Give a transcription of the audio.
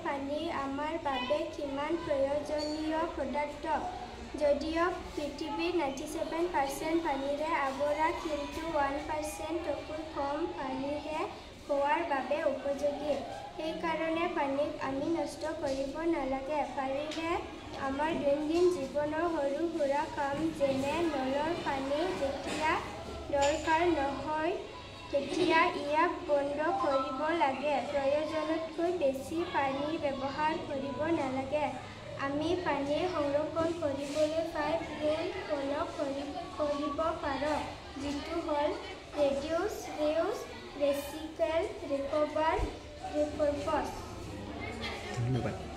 পানী আমাৰ বাবে কিমান প্ৰয়োজনীয় পদাৰ্থ। যদিও পৃথিৱী 97% পানীৰে আৱৰা, কিন্তু 1% তকৈ কম পানীহে খোৱাৰ বাবে উপযোগী। সেইকাৰণে পানীক আমি নষ্ট কৰিব নালাগে। পাৰিলে আমাৰ দৈনন্দিন জীৱনৰ সৰু সুৰা কাম যেনে নলৰ পানী যেতিয়া দৰকাৰ নহয় তেতিয়া ইয়াক বন্ধ কৰিব লাগে। প্ৰয়োজনতকৈ বেছি পানী ব্যৱহাৰ কৰিব নালাগে। আমি পানী সংৰক্ষণ কৰিবলৈ 5 ৰুল ফলো কৰিব পাৰোঁ, যিটো হ'ল ৰিডিউচ, ৰিউজ, ৰিচাইকেল, ৰিকভাৰ, ৰিপাৰ্পজ। ধন্যবাদ।